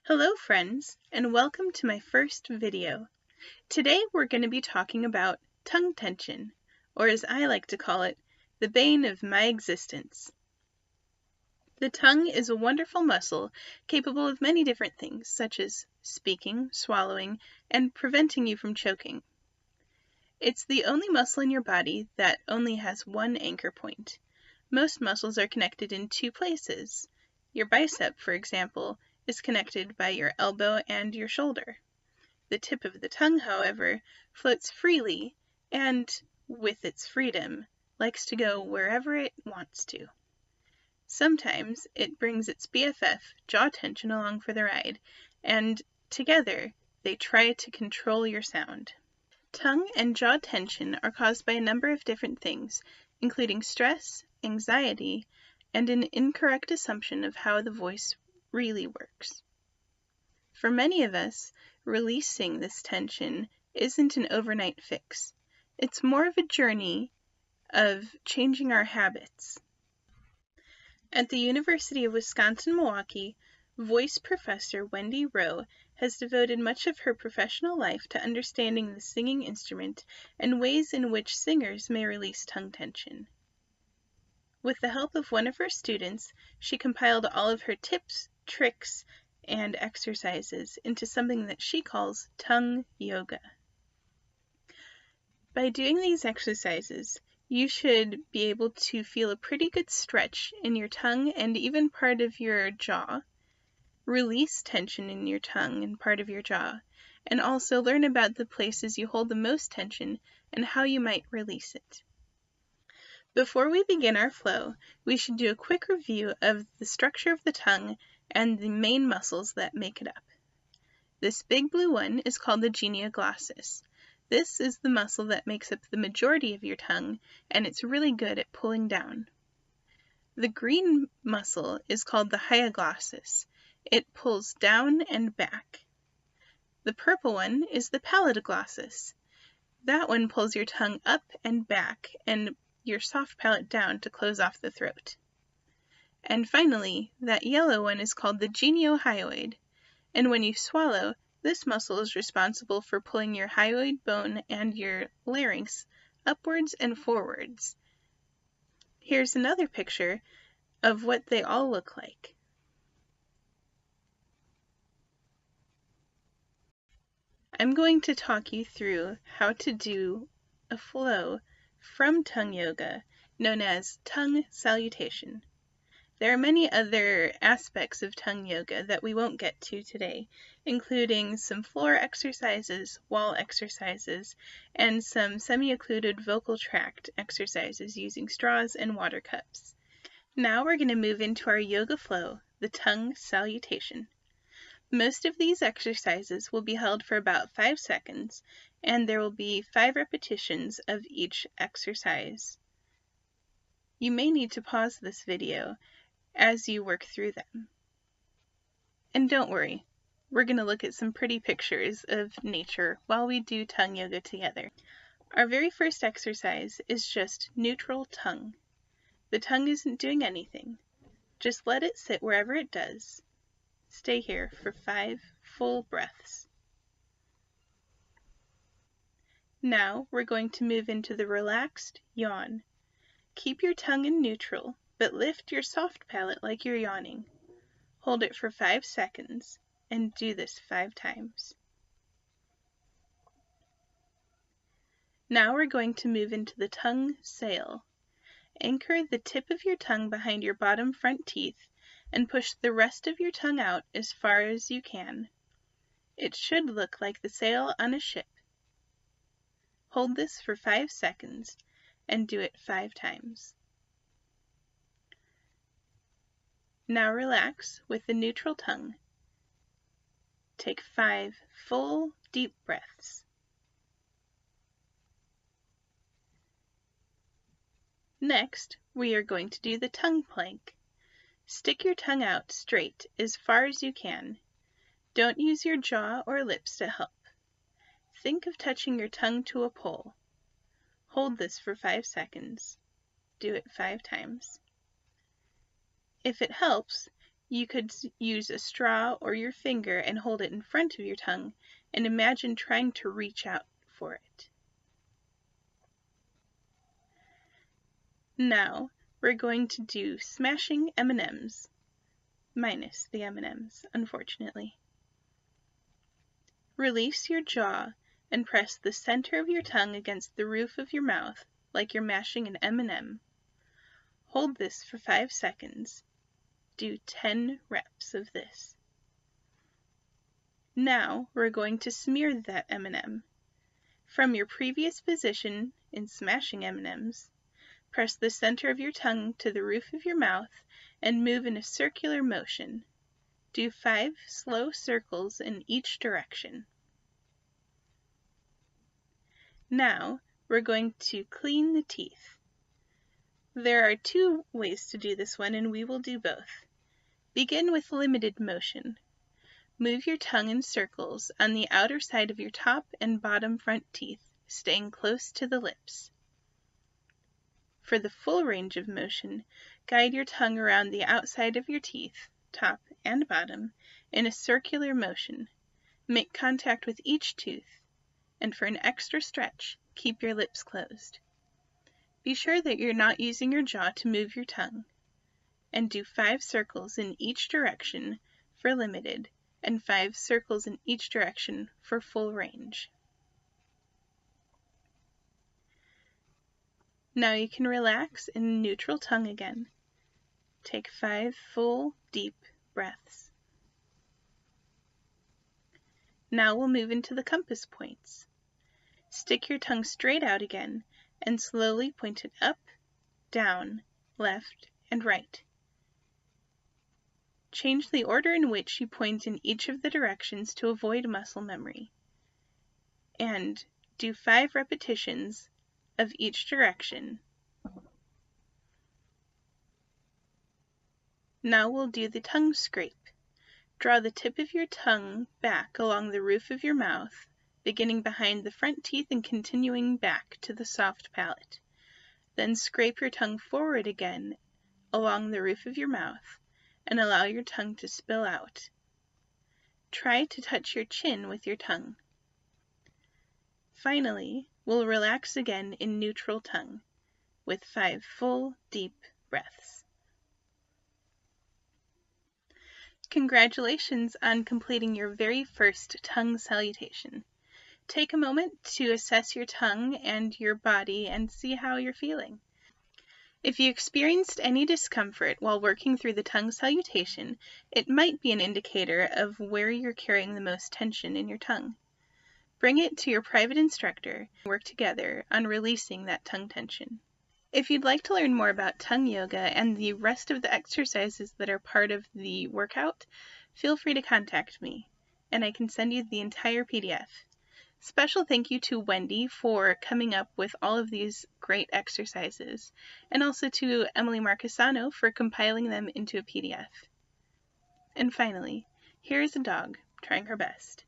Hello friends, and welcome to my first video. Today we're going to be talking about tongue tension, or as I like to call it, the bane of my existence. The tongue is a wonderful muscle capable of many different things, such as speaking, swallowing, and preventing you from choking. It's the only muscle in your body that only has one anchor point. Most muscles are connected in two places. Your bicep, for example, is connected by your elbow and your shoulder. The tip of the tongue, however, floats freely and, with its freedom, likes to go wherever it wants to. Sometimes it brings its BFF, jaw tension, along for the ride, and together they try to control your sound. Tongue and jaw tension are caused by a number of different things, including stress, anxiety, and an incorrect assumption of how the voice really works. For many of us, releasing this tension isn't an overnight fix. It's more of a journey of changing our habits. At the University of Wisconsin-Milwaukee, voice professor Wendy Rowe has devoted much of her professional life to understanding the singing instrument and ways in which singers may release tongue tension. With the help of one of her students, she compiled all of her tips, tricks, and exercises into something that she calls tongue yoga. By doing these exercises, you should be able to feel a pretty good stretch in your tongue and even part of your jaw, release tension in your tongue and part of your jaw, and also learn about the places you hold the most tension and how you might release it. Before we begin our flow, we should do a quick review of the structure of the tongue and the main muscles that make it up. This big blue one is called the genioglossus. This is the muscle that makes up the majority of your tongue, and it's really good at pulling down. The green muscle is called the hyoglossus. It pulls down and back. The purple one is the paladoglossus. That one pulls your tongue up and back and your soft palate down to close off the throat. And finally, that yellow one is called the geniohyoid, and when you swallow, this muscle is responsible for pulling your hyoid bone and your larynx upwards and forwards. Here's another picture of what they all look like. I'm going to talk you through how to do a flow from tongue yoga known as tongue salutation. There are many other aspects of tongue yoga that we won't get to today, including some floor exercises, wall exercises, and some semi-occluded vocal tract exercises using straws and water cups. Now we're going to move into our yoga flow, the tongue salutation. Most of these exercises will be held for about 5 seconds, and there will be 5 repetitions of each exercise. You may need to pause this video as you work through them. And don't worry, we're going to look at some pretty pictures of nature while we do tongue yoga together. Our very first exercise is just neutral tongue. The tongue isn't doing anything. Just let it sit wherever it does. Stay here for 5 full breaths. Now we're going to move into the relaxed yawn. Keep your tongue in neutral, but lift your soft palate like you're yawning. Hold it for 5 seconds and do this 5 times. Now we're going to move into the tongue sail. Anchor the tip of your tongue behind your bottom front teeth and push the rest of your tongue out as far as you can. It should look like the sail on a ship. Hold this for 5 seconds and do it 5 times. Now relax with the neutral tongue. Take 5 full, deep breaths. Next, we are going to do the tongue plank. Stick your tongue out straight as far as you can. Don't use your jaw or lips to help. Think of touching your tongue to a pole. Hold this for 5 seconds. Do it 5 times. If it helps, You could use a straw or your finger and hold it in front of your tongue and imagine trying to reach out for it. Now we're going to do smashing M&Ms, minus the M&Ms, unfortunately. Release your jaw and press the center of your tongue against the roof of your mouth like you're mashing an M&M. Hold this for 5 seconds. Do 10 reps of this. Now we're going to smear that M&M. From your previous position in smashing M&Ms, press the center of your tongue to the roof of your mouth and move in a circular motion. Do 5 slow circles in each direction. Now we're going to clean the teeth. There are 2 ways to do this one, and we will do both. Begin with limited motion. Move your tongue in circles on the outer side of your top and bottom front teeth, staying close to the lips. For the full range of motion, guide your tongue around the outside of your teeth, top and bottom, in a circular motion. Make contact with each tooth, and for an extra stretch, keep your lips closed. Be sure that you're not using your jaw to move your tongue, and do 5 circles in each direction for limited, and 5 circles in each direction for full range. Now you can relax in neutral tongue again. Take 5 full, deep breaths. Now we'll move into the compass points. Stick your tongue straight out again and slowly point it up, down, left, and right. Change the order in which you point in each of the directions to avoid muscle memory. And do 5 repetitions of each direction. Now we'll do the tongue scrape. Draw the tip of your tongue back along the roof of your mouth, beginning behind the front teeth and continuing back to the soft palate. Then scrape your tongue forward again along the roof of your mouth and allow your tongue to spill out. Try to touch your chin with your tongue. Finally, we'll relax again in neutral tongue with 5 full, deep breaths. Congratulations on completing your very first tongue salutation. Take a moment to assess your tongue and your body and see how you're feeling. If you experienced any discomfort while working through the tongue salutation, it might be an indicator of where you're carrying the most tension in your tongue. Bring it to your private instructor and work together on releasing that tongue tension. If you'd like to learn more about tongue yoga and the rest of the exercises that are part of the workout, feel free to contact me, and I can send you the entire PDF. Special thank you to Wendy for coming up with all of these great exercises, and also to Emily Marquesano for compiling them into a PDF. And finally, here is a dog trying her best.